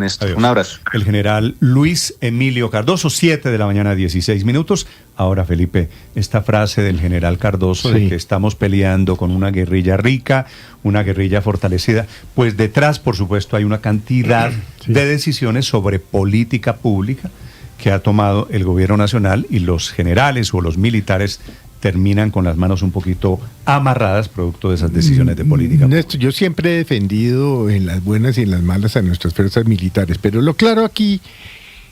Néstor, Adiós. un abrazo. El general Luis Emilio Cardoso, 7 de la mañana, 16 minutos. Ahora, Felipe, esta frase del general Cardoso de que estamos peleando con una guerrilla rica, una guerrilla fortalecida, pues detrás, por supuesto, hay una cantidad de decisiones sobre política pública que ha tomado el gobierno nacional, y los generales o los militares terminan con las manos un poquito amarradas producto de esas decisiones de política pública. Néstor, yo siempre he defendido en las buenas y en las malas a nuestras fuerzas militares, pero lo claro aquí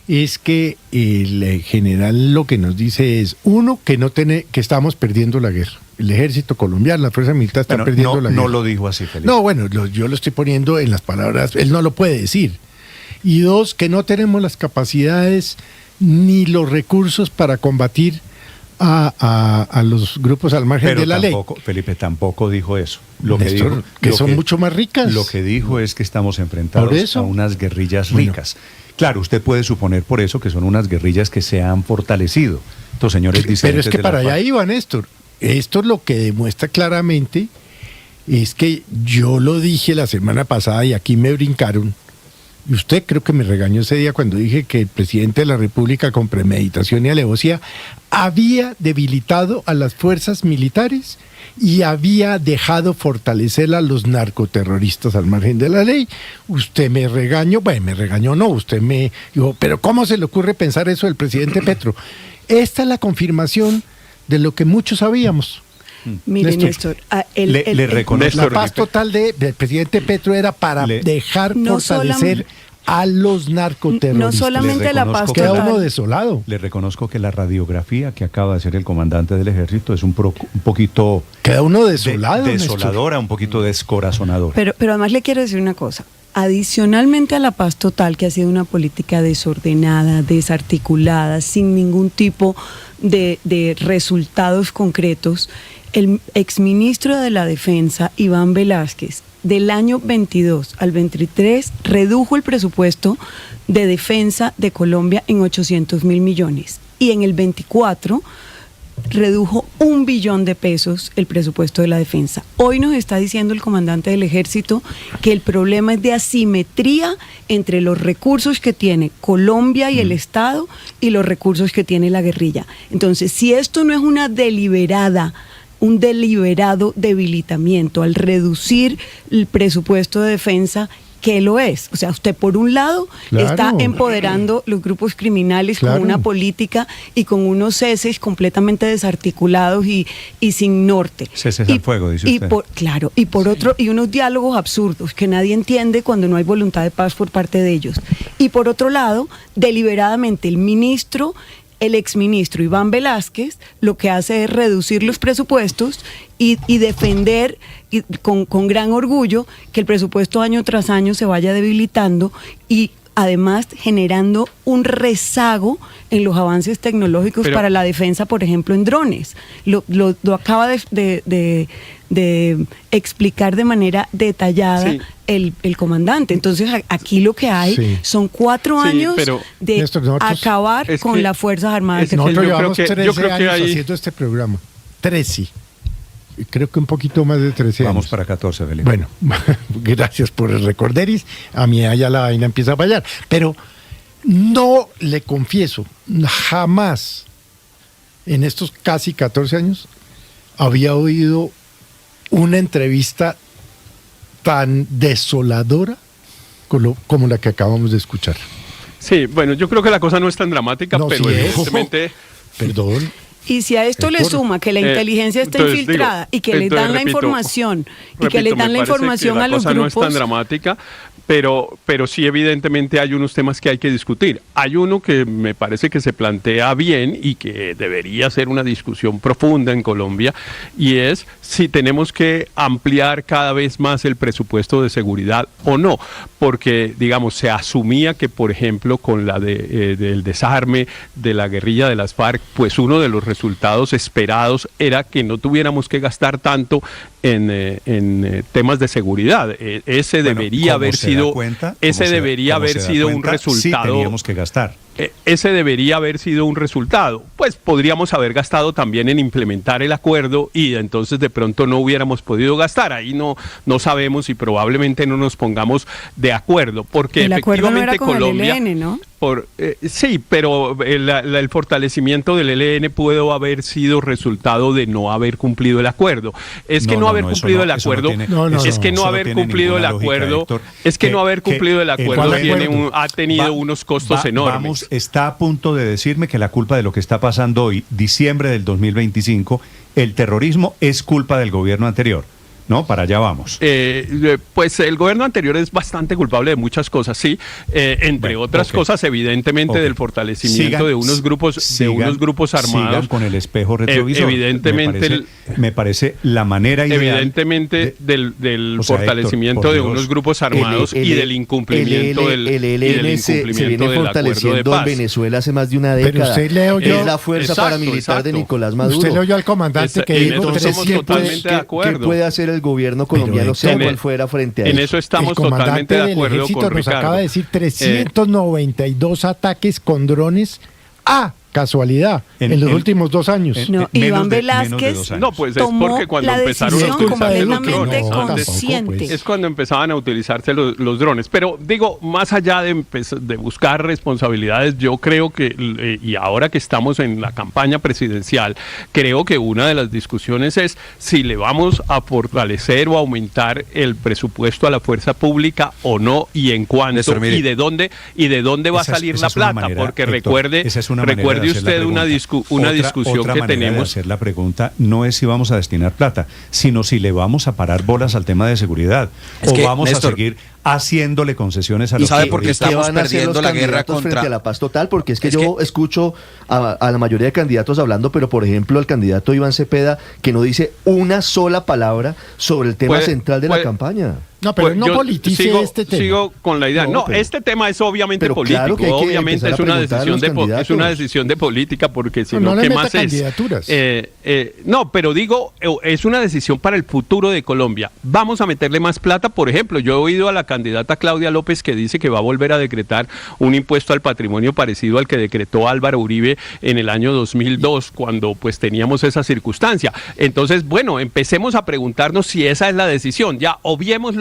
es que el general lo que nos dice es, uno, que que estamos perdiendo la guerra. El ejército colombiano, la fuerza militar está perdiendo la guerra. No lo dijo así, Felipe. No, bueno, yo lo estoy poniendo en las palabras, él no lo puede decir. Y dos, que no tenemos las capacidades ni los recursos para combatir a los grupos al margen de la ley. Felipe tampoco dijo eso. Lo Néstor, que son mucho más ricas. Lo que dijo es que estamos enfrentados a unas guerrillas ricas. Claro, usted puede suponer por eso que son unas guerrillas que se han fortalecido. Estos señores dicen. Pero es que para allá iba, Néstor. Esto lo que demuestra claramente es que yo lo dije la semana pasada y aquí me brincaron. Y usted creo que me regañó ese día cuando dije que el presidente de la República, con premeditación y alevosía, había debilitado a las fuerzas militares y había dejado fortalecer a los narcoterroristas al margen de la ley. Usted me regañó, usted me dijo, pero ¿cómo se le ocurre pensar eso del presidente Petro? Esta es la confirmación de lo que muchos sabíamos. Mire, Néstor, le reconozco. La paz total del presidente Petro era para dejar fortalecer a los narcoterroristas. No solamente la paz queda total. uno desolado. Le reconozco que la radiografía que acaba de hacer el comandante del ejército es un poquito... Queda uno desolado. Desoladora, un poquito descorazonadora. Pero además le quiero decir una cosa. Adicionalmente a la paz total, que ha sido una política desordenada, desarticulada, sin ningún tipo de resultados concretos, el exministro de la Defensa, Iván Velásquez, del año 22 al 23 redujo el presupuesto de defensa de Colombia en 800.000 millones, y en el 24 redujo 1 billón de pesos el presupuesto de la defensa. Hoy nos está diciendo el comandante del ejército que el problema es de asimetría entre los recursos que tiene Colombia y el Estado y los recursos que tiene la guerrilla. Entonces, si esto no es un deliberado debilitamiento al reducir el presupuesto de defensa, ¿qué lo es? O sea, usted por un lado está empoderando los grupos criminales con una política y con unos ceses completamente desarticulados y sin norte. Ceses al fuego, dice usted. Y por otro, y unos diálogos absurdos que nadie entiende cuando no hay voluntad de paz por parte de ellos. Y por otro lado, deliberadamente el exministro Iván Velásquez lo que hace es reducir los presupuestos y defender con gran orgullo que el presupuesto año tras año se vaya debilitando, y además generando un rezago en los avances tecnológicos para la defensa, por ejemplo, en drones. Lo acaba de explicar de manera detallada el comandante. Entonces, aquí lo que hay son 4 años de Néstor, acabar con las Fuerzas Armadas. Nosotros llevamos 13 años haciendo este programa. 13. Creo que un poquito más de 13 años. Vamos para 14, Felipe. Bueno, gracias por el recorderis. A mí ya la vaina empieza a fallar. Pero no le confieso, jamás en estos casi 14 años había oído una entrevista tan desoladora como la que acabamos de escuchar. Sí, bueno, yo creo que la cosa no es tan dramática, pero evidentemente... Perdón. Y si a esto le suma que la inteligencia está infiltrada y que le dan la información a los grupos... no es tan dramática, pero sí evidentemente hay unos temas que hay que discutir. Hay uno que me parece que se plantea bien y que debería ser una discusión profunda en Colombia, y es si tenemos que ampliar cada vez más el presupuesto de seguridad o no, porque digamos se asumía que, por ejemplo, con la del desarme de la guerrilla de las FARC, pues uno de los resultados esperados era que no tuviéramos que gastar tanto en temas de seguridad. Ese debería haber sido un resultado. Sí teníamos que gastar. ese debería haber sido un resultado. Pues podríamos haber gastado también en implementar el acuerdo y entonces de pronto no hubiéramos podido gastar. Ahí no sabemos y probablemente no nos pongamos de acuerdo, porque el acuerdo no era con Colombia, el ELN, ¿no? Sí, pero el fortalecimiento del ELN pudo haber sido resultado de no haber cumplido el acuerdo. Es que no haber cumplido el acuerdo ha tenido unos costos enormes. Vamos, está a punto de decirme que la culpa de lo que está pasando hoy, diciembre del 2025, el terrorismo es culpa del gobierno anterior. ¿No? Para allá vamos. Pues el gobierno anterior es bastante culpable de muchas cosas, sí. Entre otras cosas, evidentemente, del fortalecimiento de unos grupos armados. Sigan con el espejo retrovisor. Evidentemente, me parece la manera ideal. Evidentemente, del fortalecimiento de unos grupos armados y del incumplimiento del acuerdo de paz. En Venezuela hace más de una década. Pero usted leo yo. Es la fuerza paramilitar de Nicolás Maduro. Usted leyó al comandante que dijo totalmente de acuerdo. ¿Qué puede hacer el gobierno colombiano, sea cual fuera, frente a eso? En eso estamos totalmente de acuerdo con Ricardo. Nos acaba de decir 392 ataques con drones a casualidad en los últimos 2 años. No, Iván Velázquez no, pues es porque cuando empezaron a utilizarse los drones, consciente. es cuando empezaban a utilizarse los drones. Pero digo, más allá de buscar responsabilidades, yo creo que, y ahora que estamos en la campaña presidencial, creo que una de las discusiones es si le vamos a fortalecer o aumentar el presupuesto a la fuerza pública o no, y en cuánto, y de dónde va a salir la plata, porque recuerde usted una discusión que tenemos. De hacer la pregunta no es si vamos a destinar plata, sino si le vamos a parar bolas al tema de seguridad, o vamos a seguir haciéndole concesiones a los ¿Sabe por qué estamos perdiendo la guerra frente a la paz total? Porque es que yo escucho a la mayoría de candidatos hablando, pero por ejemplo el candidato Iván Cepeda, que no dice una sola palabra sobre el tema central de la campaña. No, pero no politice este tema. Sigo con la idea. Este tema es obviamente político. Claro obviamente es una decisión de política, porque si no, ¿qué más es? No, pero digo, es una decisión para el futuro de Colombia. Vamos a meterle más plata. Por ejemplo, yo he oído a la candidata Claudia López que dice que va a volver a decretar un impuesto al patrimonio parecido al que decretó Álvaro Uribe en el año 2002, cuando pues teníamos esa circunstancia. Entonces, bueno, empecemos a preguntarnos si esa es la decisión. Ya obviemos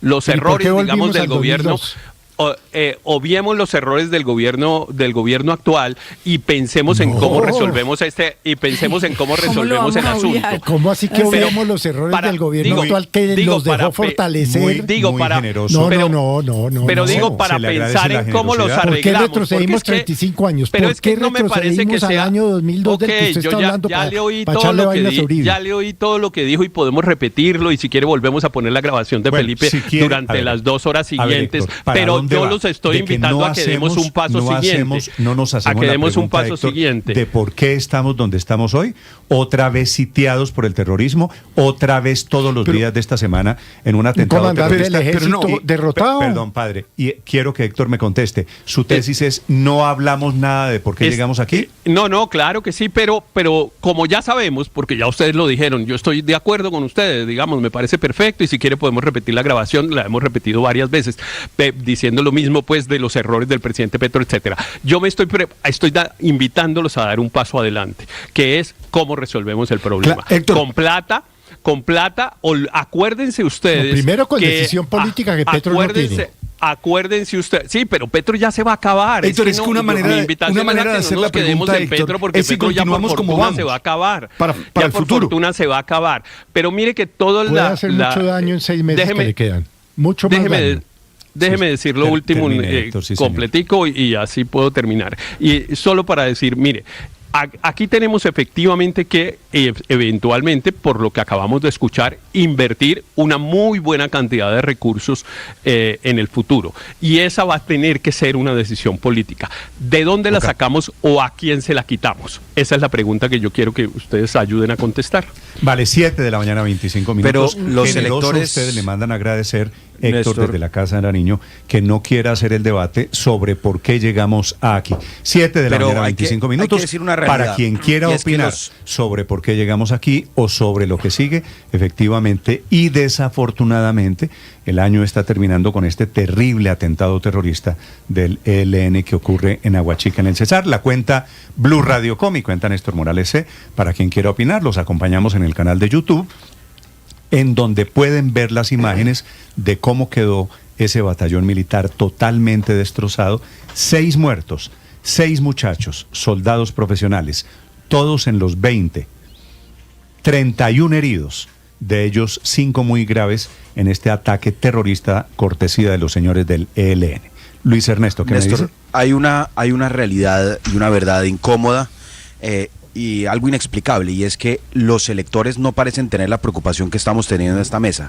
los errores, digamos, del gobierno. Obviemos los errores del gobierno actual y pensemos en cómo resolvemos el asunto. ¿Cómo así que obviemos los errores del gobierno actual que los dejó fortalecer? Pero digo, para pensar en cómo los arreglamos. ¿Por qué retrocedimos 35 años? Pero es que no me parece que sea al año 2002 del que usted está hablando. Ya le oí todo lo que dijo y podemos repetirlo, y si quiere volvemos a poner la grabación de Felipe durante las 2 horas siguientes. Pero yo los estoy invitando a que demos un paso siguiente. No nos hacemos la pregunta, Héctor, de por qué estamos donde estamos hoy, otra vez sitiados por el terrorismo, otra vez todos los días de esta semana en un atentado terrorista. Derrotado. Perdón, padre, y quiero que Héctor me conteste. Su tesis es, no hablamos nada de por qué llegamos aquí. No, claro que sí, pero como ya sabemos, porque ya ustedes lo dijeron, yo estoy de acuerdo con ustedes, digamos, me parece perfecto, y si quiere podemos repetir la grabación, la hemos repetido varias veces, diciendo lo mismo pues de los errores del presidente Petro, etcétera. Yo me estoy invitándolos a dar un paso adelante, que es cómo resolvemos el problema. Con plata, o acuérdense ustedes. Primero con decisión política que Petro no tiene. Acuérdense ustedes, sí, pero Petro ya se va a acabar. Héctor, es que una manera de hacer la pregunta, en Petro, porque es si Petro ya por fortuna se va a acabar. Para el futuro. Por fortuna se va a acabar. Pero mire que todo puede hacer mucho daño en 6 meses que le quedan. Mucho más daño. Déjeme decir lo último completico y así puedo terminar. Y solo para decir, mire, aquí tenemos efectivamente que eventualmente, por lo que acabamos de escuchar, invertir una muy buena cantidad de recursos en el futuro. Y esa va a tener que ser una decisión política. ¿De dónde la sacamos o a quién se la quitamos? Esa es la pregunta que yo quiero que ustedes ayuden a contestar. Vale, 7 de la mañana, 25 minutos. Pero los electores... Ustedes le mandan a agradecer Héctor, Néstor, desde la Casa de Nariño, que no quiera hacer el debate sobre por qué llegamos aquí. 7 de la mañana, 25 minutos. Hay que decir una realidad, para quien quiera opinar sobre por qué llegamos aquí o sobre lo que sigue, efectivamente y desafortunadamente, el año está terminando con este terrible atentado terrorista del ELN que ocurre en Aguachica, en el Cesar. La cuenta Blue Radio Com y cuenta Néstor Morales C. Para quien quiera opinar, los acompañamos en el canal de YouTube, en donde pueden ver las imágenes de cómo quedó ese batallón militar totalmente destrozado. 6 muertos, 6 muchachos, soldados profesionales, todos en los 20, 31 heridos, de ellos 5 muy graves en este ataque terrorista cortesía de los señores del ELN. Luis Ernesto, ¿qué Néstor, me dice? Hay una realidad y una verdad incómoda y algo inexplicable, y es que los electores no parecen tener la preocupación que estamos teniendo en esta mesa.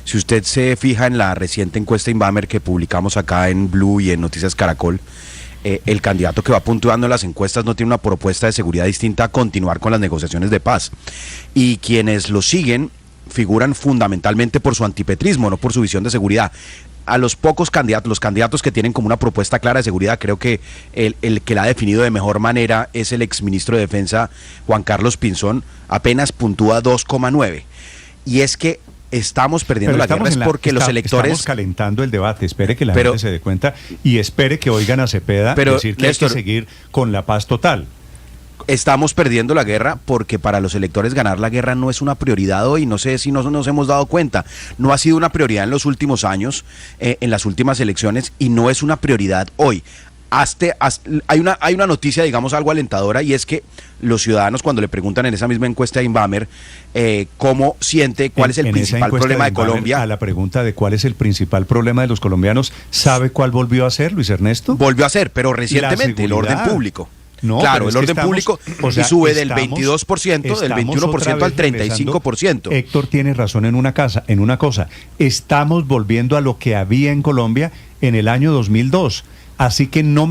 Si usted se fija en la reciente encuesta Inbamer que publicamos acá en Blue y en Noticias Caracol, el candidato que va puntuando en las encuestas no tiene una propuesta de seguridad distinta a continuar con las negociaciones de paz. Y quienes lo siguen figuran fundamentalmente por su antipetrismo, no por su visión de seguridad. A los pocos candidatos, los candidatos que tienen como una propuesta clara de seguridad, creo que el que la ha definido de mejor manera es el exministro de Defensa, Juan Carlos Pinzón, apenas puntúa 2,9. Y es que estamos perdiendo la guerra, es porque los electores... Estamos calentando el debate, espere que la gente se dé cuenta y espere que oigan a Cepeda decir que Néstor, hay que seguir con la paz total. Estamos perdiendo la guerra porque para los electores ganar la guerra no es una prioridad hoy. No sé si nos hemos dado cuenta. No ha sido una prioridad en los últimos años, en las últimas elecciones, y no es una prioridad hoy. Hay una noticia, digamos, algo alentadora, y es que los ciudadanos, cuando le preguntan en esa misma encuesta de Inbamer cómo siente, cuál es el principal problema de Colombia. A la pregunta de cuál es el principal problema de los colombianos, ¿sabe cuál volvió a ser, Luis Ernesto? Volvió a ser, pero recientemente, el orden público. No, claro, el orden público, o sea, y sube del 22%, del 21% al 35%. Héctor tiene razón en una cosa. Estamos volviendo a lo que había en Colombia en el año 2002. Así que no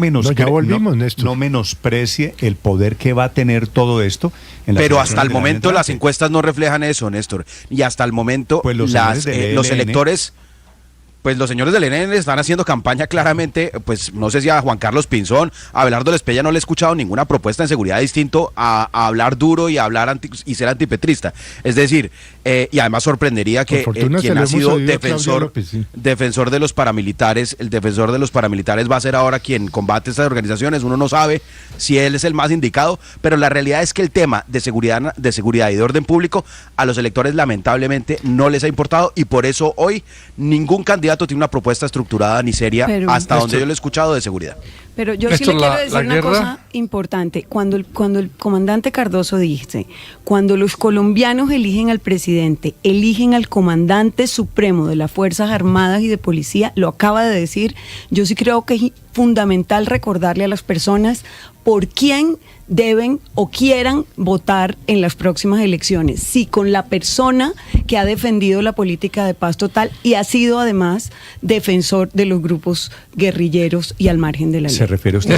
menosprecie el poder que va a tener todo esto. Pero hasta el momento las encuestas no reflejan eso, Néstor. Y hasta el momento pues los electores... Pues los señores del ELN están haciendo campaña claramente, pues no sé si a Juan Carlos Pinzón, a Abelardo Lespella no le he escuchado ninguna propuesta en seguridad distinto a hablar duro y a hablar y ser antipetrista. Es decir, y además sorprendería que quien ha sido defensor de los paramilitares, el defensor de los paramilitares va a ser ahora quien combate estas organizaciones. Uno no sabe si él es el más indicado, pero la realidad es que el tema de seguridad y de orden público a los electores lamentablemente no les ha importado, y por eso hoy ningún candidato tiene una propuesta estructurada ni seria, hasta donde yo lo he escuchado, de seguridad. Pero yo sí le quiero decir una cosa importante. Cuando el comandante Cardoso dice, cuando los colombianos eligen al presidente, eligen al comandante supremo de las Fuerzas Armadas y de Policía, lo acaba de decir. Yo sí creo que es fundamental recordarle a las personas por quién deben o quieran votar en las próximas elecciones. Sí, con la persona que ha defendido la política de paz total y ha sido además defensor de los grupos guerrilleros y al margen de la ley. ¿Se refiere usted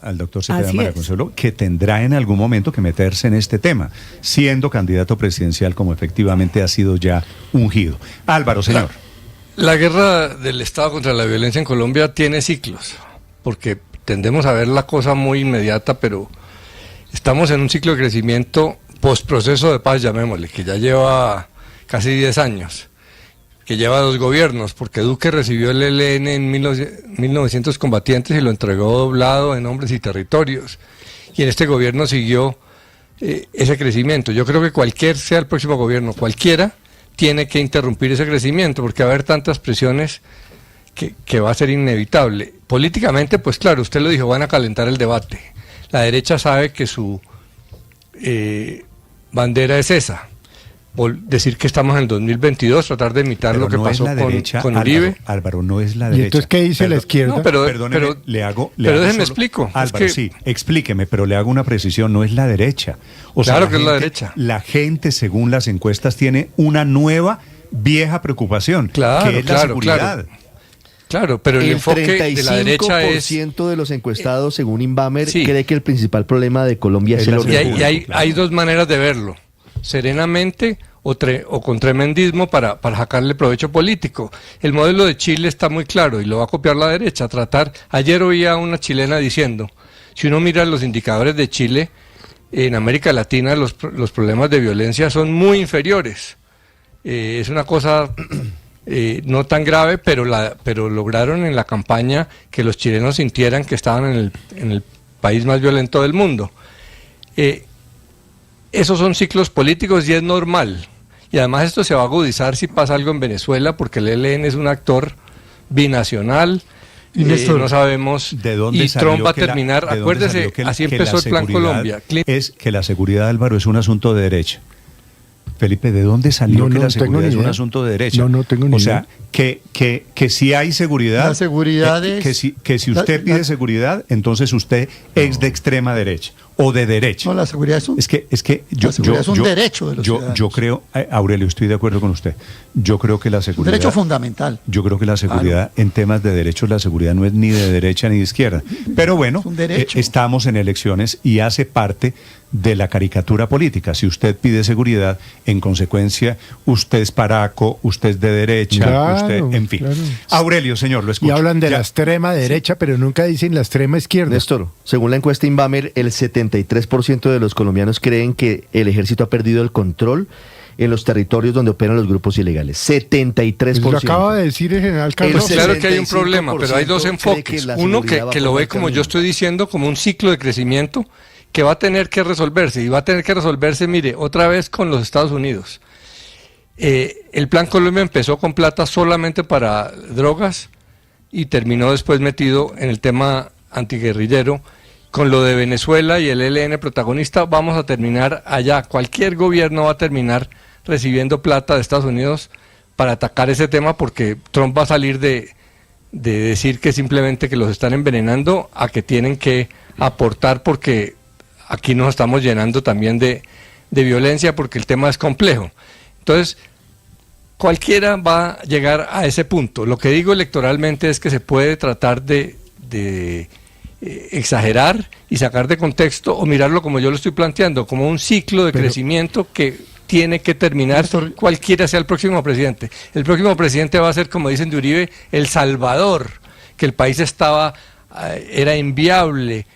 al doctor Cepeda María Consuelo, que tendrá en algún momento que meterse en este tema, siendo candidato presidencial como efectivamente ha sido ya ungido? Álvaro, señor. La guerra del Estado contra la violencia en Colombia tiene ciclos, porque tendemos a ver la cosa muy inmediata, pero estamos en un ciclo de crecimiento postproceso de paz, llamémosle, que ya lleva casi 10 años, que lleva 2 gobiernos, porque Duque recibió el ELN en 1900 combatientes y lo entregó doblado en hombres y territorios, y en este gobierno siguió ese crecimiento. Yo creo que cualquier sea el próximo gobierno, cualquiera, tiene que interrumpir ese crecimiento, porque va a haber tantas presiones que va a ser inevitable. Políticamente, pues claro, usted lo dijo, van a calentar el debate. La derecha sabe que su bandera es esa, decir que estamos en el 2022, tratar de imitar lo que pasó con Uribe. Álvaro, no es la derecha. ¿Y entonces qué dice la izquierda? No, pero déjeme explico. Álvaro, sí, explíqueme, pero le hago una precisión, no es la derecha. Claro que es la derecha. La gente, según las encuestas, tiene una nueva, vieja preocupación, que es la seguridad. Claro, pero el enfoque de la derecha es... El 35% de los encuestados, según Inbamer, cree que el principal problema de Colombia es el orden público. Y hay 2 maneras de verlo, serenamente o con tremendismo para sacarle provecho político. El modelo de Chile está muy claro y lo va a copiar la derecha. Ayer oía a una chilena diciendo, si uno mira los indicadores de Chile, en América Latina los problemas de violencia son muy inferiores. Es una cosa no tan grave, pero lograron en la campaña que los chilenos sintieran que estaban en el país más violento del mundo. Esos son ciclos políticos y es normal. Y además esto se va a agudizar si pasa algo en Venezuela, porque el ELN es un actor binacional. No sabemos. ¿De dónde y salió Trump va a que terminar. Acuérdese, así empezó el Plan Colombia. Es que la seguridad, Álvaro, es un asunto de derecha. Felipe, ¿de dónde salió que la seguridad es un asunto de derecha? No tengo ni idea. O sea, que si hay seguridad, la seguridad es, que si usted pide seguridad, entonces usted es de extrema derecha o de derecha. No, la seguridad es un, derecho de los ciudadanos. Yo creo, Aurelio, estoy de acuerdo con usted. Yo creo que la seguridad... Un derecho fundamental. Yo creo que la seguridad, en temas de derechos, la seguridad no es ni de derecha ni de izquierda. Pero bueno, estamos en elecciones y hace parte de la caricatura política. Si usted pide seguridad, en consecuencia, usted es paraco, usted es de derecha, usted, en fin. Claro. Aurelio, señor, lo escucho. Y hablan de la extrema derecha, pero nunca dicen la extrema izquierda. Néstor, según la encuesta Inbamer, el 73% de los colombianos creen que el ejército ha perdido el control en los territorios donde operan los grupos ilegales. 73%. Pues lo acaba de decir el general Cardoso. Claro que hay un problema, pero hay dos enfoques. Uno que lo ve, como yo estoy diciendo, como un ciclo de crecimiento que va a tener que resolverse, y va a tener que resolverse, mire, otra vez con los Estados Unidos. El Plan Colombia empezó con plata solamente para drogas y terminó después metido en el tema antiguerrillero. Con lo de Venezuela y el ELN protagonista, vamos a terminar allá. Cualquier gobierno va a terminar recibiendo plata de Estados Unidos para atacar ese tema, porque Trump va a salir de decir que simplemente que los están envenenando a que tienen que aportar, porque aquí nos estamos llenando también de violencia, porque el tema es complejo. Entonces, cualquiera va a llegar a ese punto. Lo que digo electoralmente es que se puede tratar de exagerar y sacar de contexto, o mirarlo como yo lo estoy planteando, como un ciclo de crecimiento que tiene que terminar, cualquiera sea el próximo presidente. El próximo presidente va a ser, como dicen de Uribe, el salvador, que el país era inviable,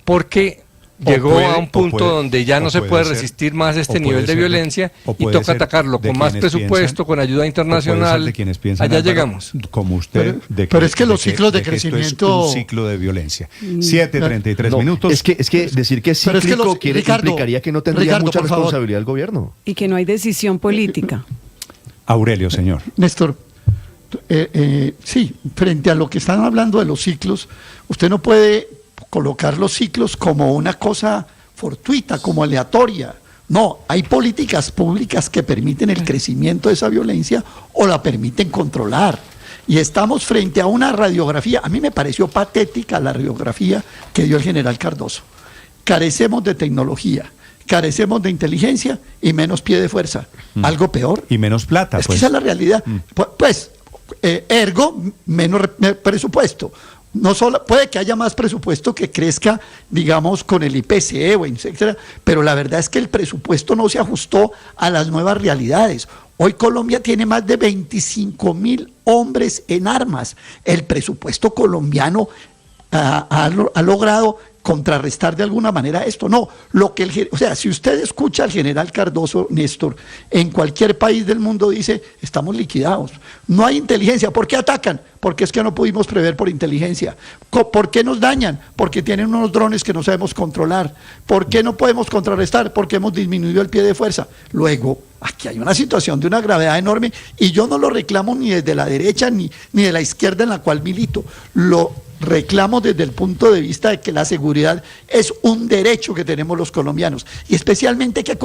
porque llegó a un punto donde ya no se puede resistir más este nivel de violencia y toca atacarlo con más presupuesto, con ayuda internacional. Allá llegamos. Como usted. Pero es que los ciclos de crecimiento... Es un ciclo de violencia. 7:33 minutos. Es que decir que es cíclico implicaría que no tendría mucha responsabilidad el gobierno. Y que no hay decisión política. Aurelio, señor. Néstor, sí, frente a lo que están hablando de los ciclos, usted no puede colocar los ciclos como una cosa fortuita, como aleatoria. No, hay políticas públicas que permiten el crecimiento de esa violencia o la permiten controlar. Y estamos frente a una radiografía, a mí me pareció patética la radiografía que dio el general Cardoso. Carecemos de tecnología, carecemos de inteligencia y menos pie de fuerza. Algo peor. Y menos plata. Es que esa es la realidad. Ergo, menos presupuesto. No solo puede que haya más presupuesto que crezca, digamos, con el IPC, etcétera, pero la verdad es que el presupuesto no se ajustó a las nuevas realidades. Hoy Colombia tiene más de 25.000 hombres en armas. El presupuesto colombiano ha logrado contrarrestar de alguna manera esto. No, si usted escucha al general Cardoso, Néstor, en cualquier país del mundo dice, estamos liquidados, no hay inteligencia. ¿Por qué atacan? Porque es que no pudimos prever por inteligencia. ¿Por qué nos dañan? Porque tienen unos drones que no sabemos controlar. ¿Por qué no podemos contrarrestar? Porque hemos disminuido el pie de fuerza. Luego, aquí hay una situación de una gravedad enorme, y yo no lo reclamo ni desde la derecha ni de la izquierda en la cual milito. Lo reclamo desde el punto de vista de que la seguridad es un derecho que tenemos los colombianos, y especialmente que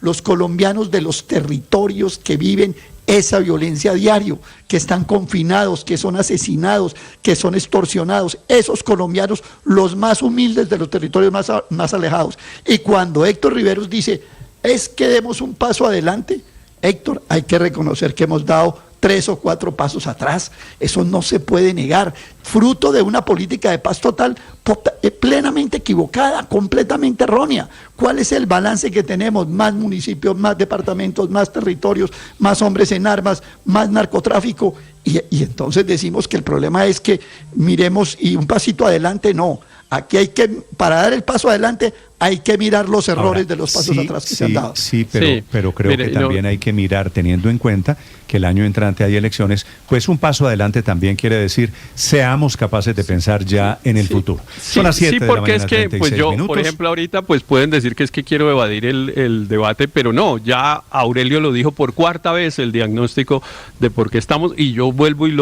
los colombianos de los territorios que viven esa violencia a diario, que están confinados, que son asesinados, que son extorsionados, esos colombianos, los más humildes de los territorios más alejados. Y cuando Héctor Riveros dice, es que demos un paso adelante, Héctor, hay que reconocer que hemos dado 3 o 4 pasos atrás. Eso no se puede negar. Fruto de una política de paz total plenamente equivocada, completamente errónea. ¿Cuál es el balance que tenemos? Más municipios, más departamentos, más territorios, más hombres en armas, más narcotráfico. Y entonces decimos que el problema es que miremos y un pasito adelante, no. Aquí hay que, para dar el paso adelante, hay que mirar los errores de los pasos atrás que se han dado. Pero creo que también hay que mirar, teniendo en cuenta que el año entrante hay elecciones, pues un paso adelante también quiere decir seamos capaces de pensar ya en el futuro. Son las 7 de la mañana, es que pues yo, minutos. Por ejemplo, ahorita pues pueden decir que es que quiero evadir el debate, pero no, ya Aurelio lo dijo por 4ª vez, el diagnóstico de por qué estamos, y yo vuelvo y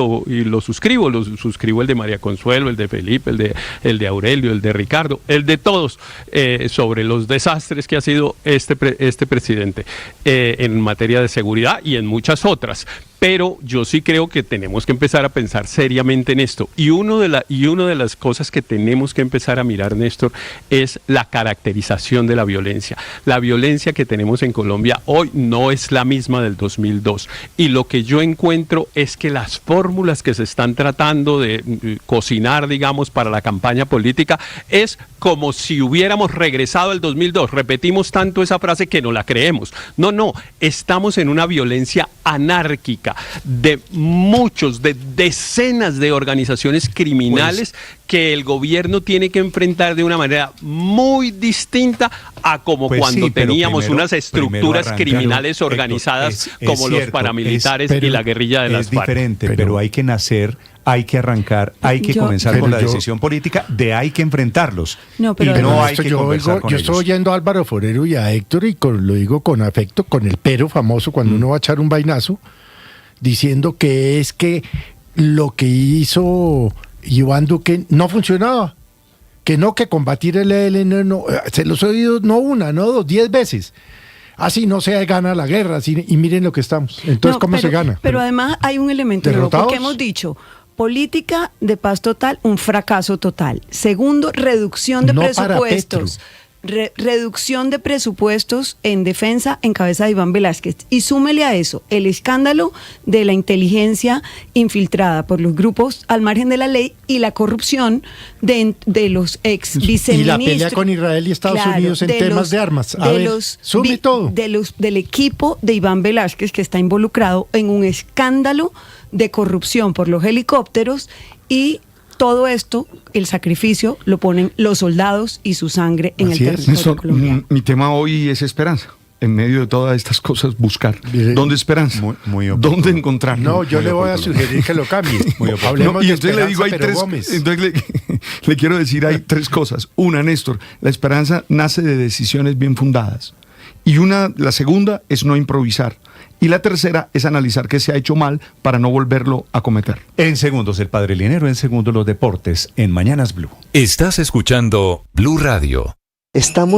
lo suscribo el de María Consuelo, el de Felipe, el de Aurelio, el de Ricardo, el de todos, sobre los desastres que ha sido este presidente en materia de seguridad y en muchas otras. Pero yo sí creo que tenemos que empezar a pensar seriamente en esto. Y una de las cosas que tenemos que empezar a mirar, Néstor, es la caracterización de la violencia. La violencia que tenemos en Colombia hoy no es la misma del 2002. Y lo que yo encuentro es que las fórmulas que se están tratando de cocinar, digamos, para la campaña política, es como si hubiéramos regresado al 2002. Repetimos tanto esa frase que no la creemos. No, estamos en una violencia anárquica de decenas de organizaciones criminales que el gobierno tiene que enfrentar de una manera muy distinta a como cuando teníamos unas estructuras criminales organizadas como los paramilitares y la guerrilla de las FARC. Es diferente, pero hay que nacer, hay que arrancar, hay que comenzar con la decisión política hay que enfrentarlos. No hay que conversar con ellos. Yo estoy oyendo a Álvaro Forero y a Héctor y lo digo con afecto, con el pero famoso cuando uno va a echar un vainazo, diciendo que es que lo que hizo Iván Duque no funcionaba, que combatir el ELN no, se los he oído no una, no dos, 10 veces. Así no se gana la guerra, y miren lo que estamos. Entonces, ¿cómo se gana? Pero además hay un elemento nuevo, porque hemos dicho, política de paz total, un fracaso total. Segundo, reducción de presupuestos. Reducción de presupuestos en defensa en cabeza de Iván Velásquez. Y súmele a eso el escándalo de la inteligencia infiltrada por los grupos al margen de la ley y la corrupción de los ex viceministros. Y la pelea con Israel y Estados Unidos en temas de armas. Sume todo. Del equipo de Iván Velásquez, que está involucrado en un escándalo de corrupción por los helicópteros, y todo esto, el sacrificio, lo ponen los soldados y su sangre en el territorio colombiano. Mi tema hoy es esperanza. En medio de todas estas cosas, buscar. ¿Dónde esperanza? ¿Dónde encontrar? No, yo le voy a sugerir que lo cambie. Y entonces le digo, hay tres. Entonces le quiero decir, hay 3 cosas. Una, Néstor, la esperanza nace de decisiones bien fundadas. Y la segunda es no improvisar. Y la tercera es analizar qué se ha hecho mal para no volverlo a cometer. En segundos el Padre Linero, en segundos los deportes, en Mañanas Blue. Estás escuchando Blue Radio. Estamos